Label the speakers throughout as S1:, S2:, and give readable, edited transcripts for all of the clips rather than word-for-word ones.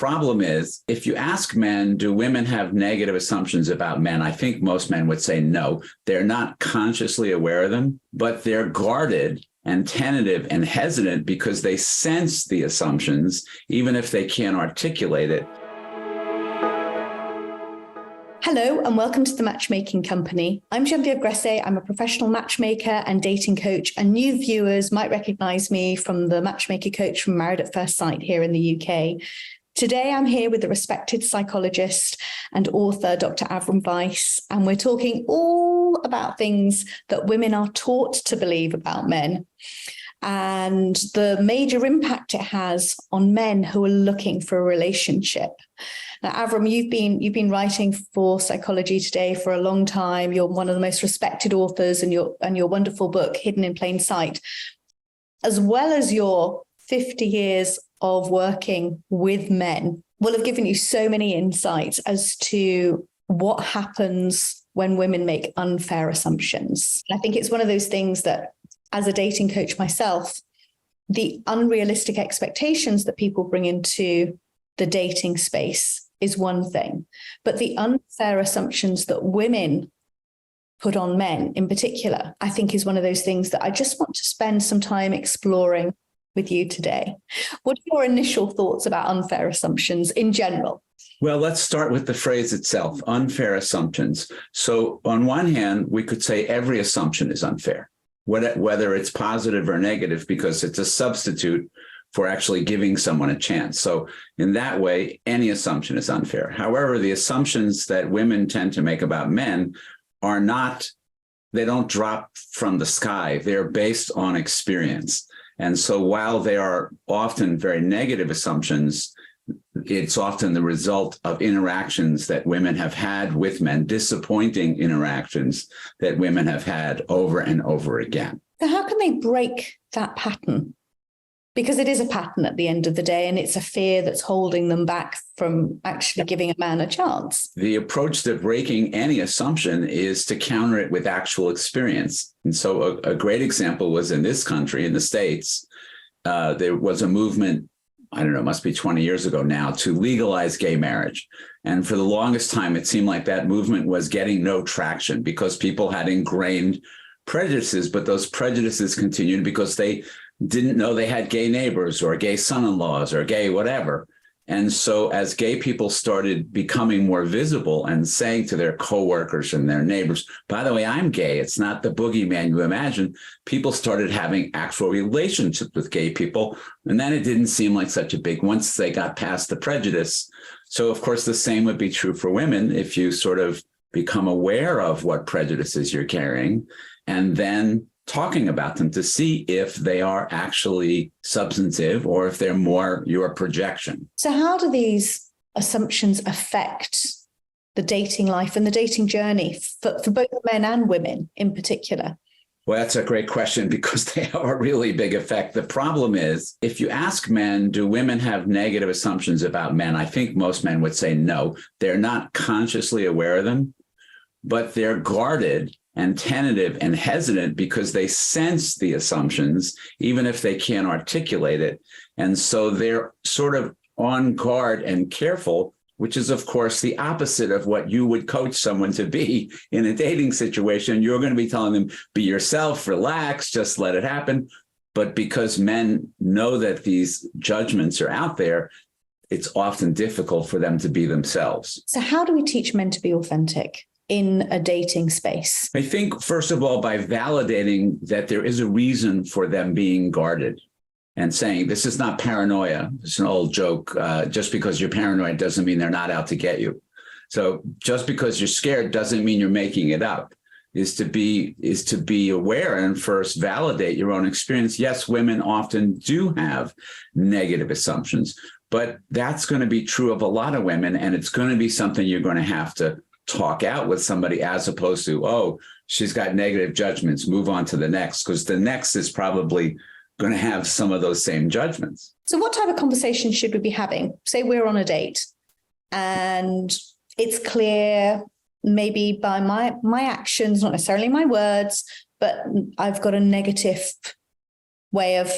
S1: problem is, if you ask men, do women have negative assumptions about men? I think most men would say no. They're not consciously aware of them, but they're guarded and tentative and hesitant because they sense the assumptions, even if they can't articulate it.
S2: Hello and welcome to the Matchmaking Company. I'm Genevieve Gresset. I'm a professional matchmaker and dating coach, and new viewers might recognize me from the matchmaker coach from Married at First Sight here in the UK. Today, I'm here with the respected psychologist and author, Dr. Avrum Weiss, and we're talking all about things that women are taught to believe about men and the major impact it has on men who are looking for a relationship. Now, Avrum, you've been writing for Psychology Today for a long time. You're one of the most respected authors, and your wonderful book, Hidden in Plain Sight, as well as your 50 years of working with men, will have given you so many insights as to what happens when women make unfair assumptions. I think it's one of those things that, as a dating coach myself, the unrealistic expectations that people bring into the dating space is one thing, but the unfair assumptions that women put on men in particular, I think is one of those things that I just want to spend some time exploring with you today. What are your initial thoughts about unfair assumptions in general?
S1: Well, let's start with the phrase itself, unfair assumptions. So on one hand, we could say every assumption is unfair, whether it's positive or negative, because it's a substitute for actually giving someone a chance. So in that way, any assumption is unfair. However, the assumptions that women tend to make about men are not, they don't drop from the sky. They're based on experience. And so while they are often very negative assumptions, it's often the result of interactions that women have had with men, disappointing interactions that women have had over and over again.
S2: So how can they break that pattern? Because it is a pattern at the end of the day, and it's a fear that's holding them back from actually giving a man a chance.
S1: The approach to breaking any assumption is to counter it with actual experience. And so a great example was in this country, in the States, there was a movement, I don't know, it must be 20 years ago now, to legalize gay marriage. And for the longest time, it seemed like that movement was getting no traction because people had ingrained prejudices, but those prejudices continued because they didn't know they had gay neighbors or gay son-in-laws or gay whatever. And so as gay people started becoming more visible and saying to their coworkers and their neighbors, by the way, I'm gay, it's not the boogeyman you imagine, people started having actual relationships with gay people. And then it didn't seem like such a big, once they got past the prejudice. So of course, the same would be true for women if you sort of become aware of what prejudices you're carrying and then talking about them to see if they are actually substantive or if they're more your projection.
S2: So how do these assumptions affect the dating life and the dating journey for both men and women in particular?
S1: Well, that's a great question because they have a really big effect. The problem is, if you ask men, do women have negative assumptions about men? I think most men would say no. They're not consciously aware of them, but they're guarded and tentative and hesitant because they sense the assumptions, even if they can't articulate it. And so they're sort of on guard and careful, which is, of course, the opposite of what you would coach someone to be in a dating situation. You're going to be telling them, be yourself, relax, just let it happen. But because men know that these judgments are out there, it's often difficult for them to be themselves.
S2: So how do we teach men to be authentic in a dating space?
S1: I think, first of all, by validating that there is a reason for them being guarded and saying, this is not paranoia. It's an old joke. Just because you're paranoid doesn't mean they're not out to get you. So just because you're scared doesn't mean you're making it up. Is to be aware and first validate your own experience. Yes, women often do have negative assumptions, but that's going to be true of a lot of women. And it's going to be something you're going to have to talk out with somebody, as opposed to, oh, she's got negative judgments, move on to the next, because the next is probably going to have some of those same judgments.
S2: So what type of conversation should we be having? Say we're on a date and it's clear, maybe by my actions, not necessarily my words, but I've got a negative way of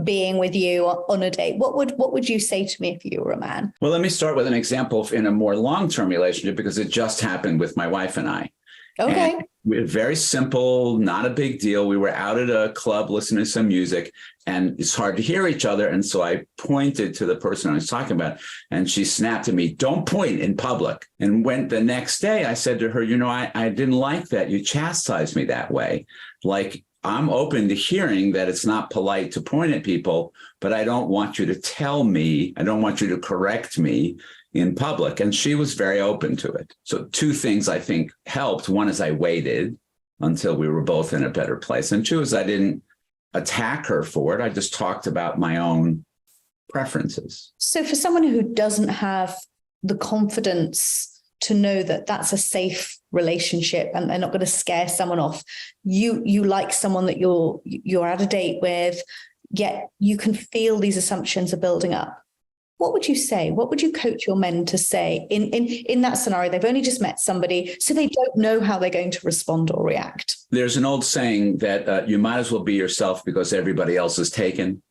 S2: being with you on a date? What would you say to me if you were a man?
S1: Well, let me start with an example in a more long-term relationship, because it just happened with my wife and I.
S2: Okay.
S1: And we're very simple, not a big deal. We were out at a club listening to some music, and it's hard to hear each other. And so I pointed to the person I was talking about, and she snapped at me, "Don't point in public." And when the next day I said to her, I didn't like that you chastised me that way. Like, I'm open to hearing that it's not polite to point at people, but I don't want you to tell me, I don't want you to correct me in public. And she was very open to it. So two things I think helped. One is I waited until we were both in a better place. And two is I didn't attack her for it. I just talked about my own preferences.
S2: So for someone who doesn't have the confidence to know that that's a safe relationship and they're not going to scare someone off, you like someone that you're at a date with, yet you can feel these assumptions are building up. What would you say? What would you coach your men to say in that scenario? They've only just met somebody, so they don't know how they're going to respond or react.
S1: There's an old saying that you might as well be yourself because everybody else is taken.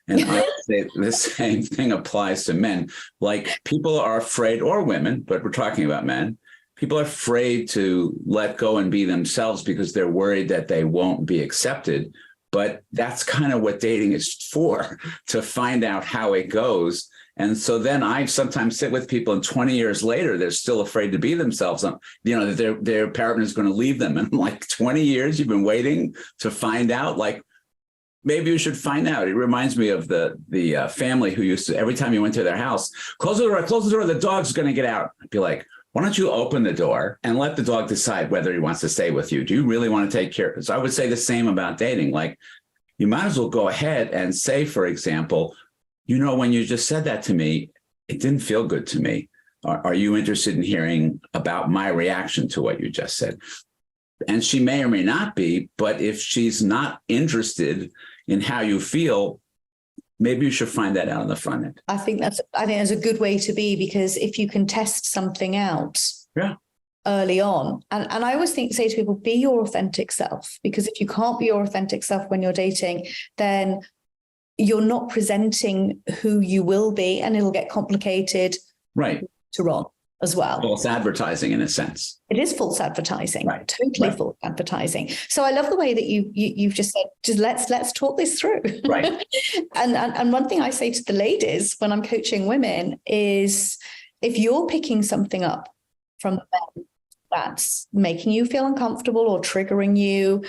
S1: And I would say the same thing applies to men. Like, people are afraid, or women, but we're talking about men. People are afraid to let go and be themselves because they're worried that they won't be accepted. But that's kind of what dating is for, to find out how it goes. And so then I sometimes sit with people, and 20 years later, they're still afraid to be themselves. That their partner is going to leave them. And I'm like, 20 years you've been waiting to find out? Like, maybe you should find out. It reminds me of the family who used to, every time you went to their house, close the door, the dog's going to get out. I'd be like, why don't you open the door and let the dog decide whether he wants to stay with you? Do you really want to take care? So I would say the same about dating. Like, you might as well go ahead and say, for example, when you just said that to me, it didn't feel good to me. Are you interested in hearing about my reaction to what you just said? And she may or may not be, but if she's not interested in how you feel, maybe you should find that out on the front end.
S2: I think that's a good way to be, because if you can test something out early on, and I always say to people, be your authentic self, because if you can't be your authentic self when you're dating, then you're not presenting who you will be, and it'll get complicated later on as well.
S1: False advertising, in a sense.
S2: It is false advertising,
S1: right?
S2: Totally right. False advertising. So I love the way that you've just said, just let's talk this through.
S1: Right.
S2: and one thing I say to the ladies when I'm coaching women is, if you're picking something up from the men that's making you feel uncomfortable or triggering you,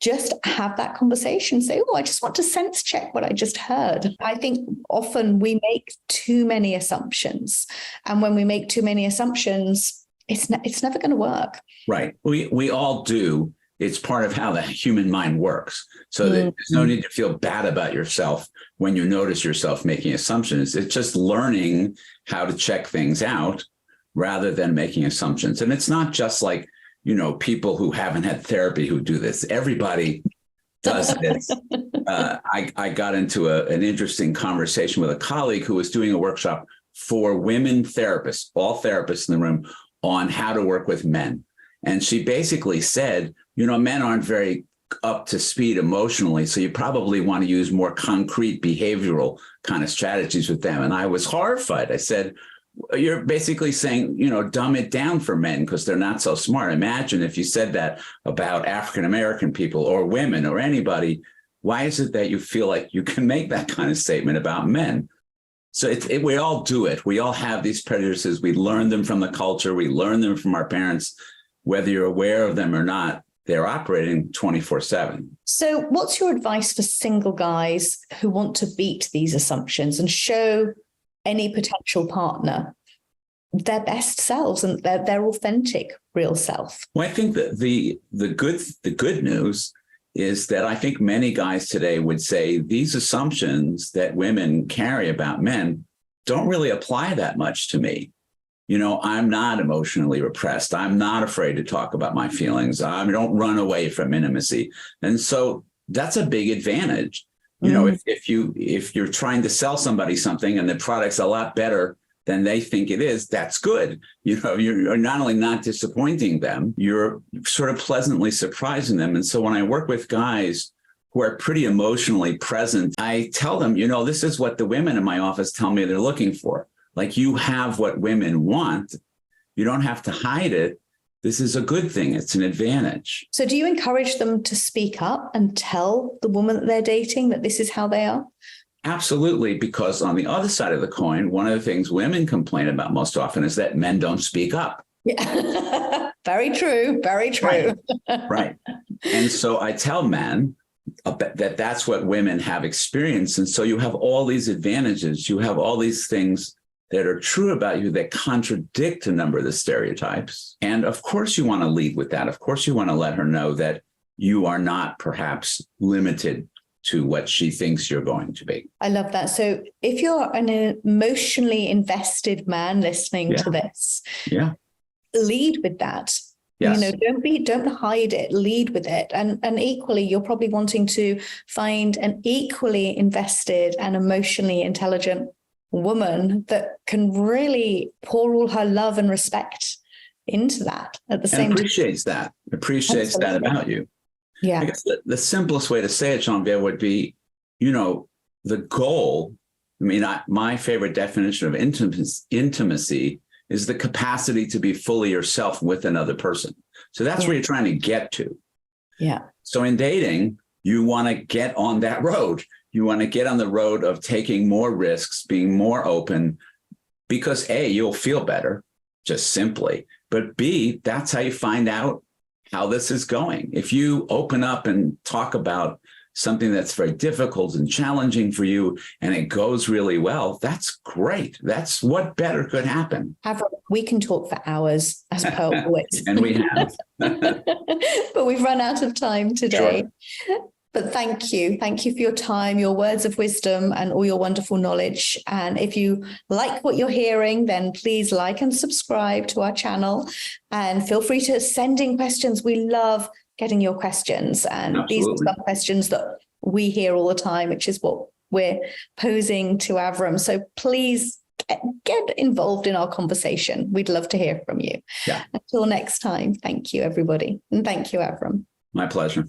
S2: just have that conversation. Say, I just want to sense check what I just heard. I think often we make too many assumptions. And when we make too many assumptions, it's never going to work.
S1: Right. We all do. It's part of how the human mind works. So there's no need to feel bad about yourself when you notice yourself making assumptions. It's just learning how to check things out rather than making assumptions. And it's not just like, people who haven't had therapy who do this. Everybody does this. I got into an interesting conversation with a colleague who was doing a workshop for women therapists, all therapists in the room, on how to work with men. And she basically said, men aren't very up to speed emotionally, so you probably want to use more concrete behavioral kind of strategies with them. And I was horrified. I said, you're basically saying, dumb it down for men because they're not so smart. Imagine if you said that about African-American people or women or anybody. Why is it that you feel like you can make that kind of statement about men? So we all do it. We all have these prejudices. We learn them from the culture. We learn them from our parents. Whether you're aware of them or not, they're operating 24/7.
S2: So what's your advice for single guys who want to beat these assumptions and show any potential partner their best selves and their authentic real self?
S1: Well, I think that the good news is that I think many guys today would say these assumptions that women carry about men don't really apply that much to me. I'm not emotionally repressed. I'm not afraid to talk about my feelings. I don't run away from intimacy. And so that's a big advantage. If you're trying to sell somebody something and the product's a lot better than they think it is, that's good. You're not only not disappointing them, you're sort of pleasantly surprising them. And so when I work with guys who are pretty emotionally present, I tell them, this is what the women in my office tell me they're looking for. Like, you have what women want. You don't have to hide it. This is a good thing. It's an advantage.
S2: So do you encourage them to speak up and tell the woman that they're dating that this is how they are?
S1: Absolutely, because on the other side of the coin, one of the things women complain about most often is that men don't speak up.
S2: Yeah. Very true. Very true.
S1: Right. And so I tell men that that's what women have experienced. And so you have all these advantages. You have all these things that are true about you that contradict a number of the stereotypes. And of course, you want to lead with that. Of course, you want to let her know that you are not perhaps limited to what she thinks you're going to be.
S2: I love that. So if you're an emotionally invested man listening to this, lead with that.
S1: Yes.
S2: Don't hide it, lead with it. And equally, you're probably wanting to find an equally invested and emotionally intelligent woman that can really pour all her love and respect into that at the same time.
S1: Appreciates that about you.
S2: Yeah.
S1: I guess the simplest way to say it, Genevieve, would be, the goal. I mean, my favorite definition of intimacy is the capacity to be fully yourself with another person. So that's where you're trying to get to.
S2: Yeah.
S1: So in dating, you want to get on that road. You want to get on the road of taking more risks, being more open, because A, you'll feel better, just simply. But B, that's how you find out how this is going. If you open up and talk about something that's very difficult and challenging for you, and it goes really well, that's great. That's what better could happen.
S2: Avrum, we can talk for hours, as per always.
S1: And we have.
S2: But we've run out of time today.
S1: Sure.
S2: But thank you. Thank you for your time, your words of wisdom, and all your wonderful knowledge. And if you like what you're hearing, then please like and subscribe to our channel. And feel free to send in questions. We love getting your questions. And These are some questions that we hear all the time, which is what we're posing to Avrum. So please get involved in our conversation. We'd love to hear from you.
S1: Yeah.
S2: Until next time, thank you, everybody. And thank you, Avrum.
S1: My pleasure.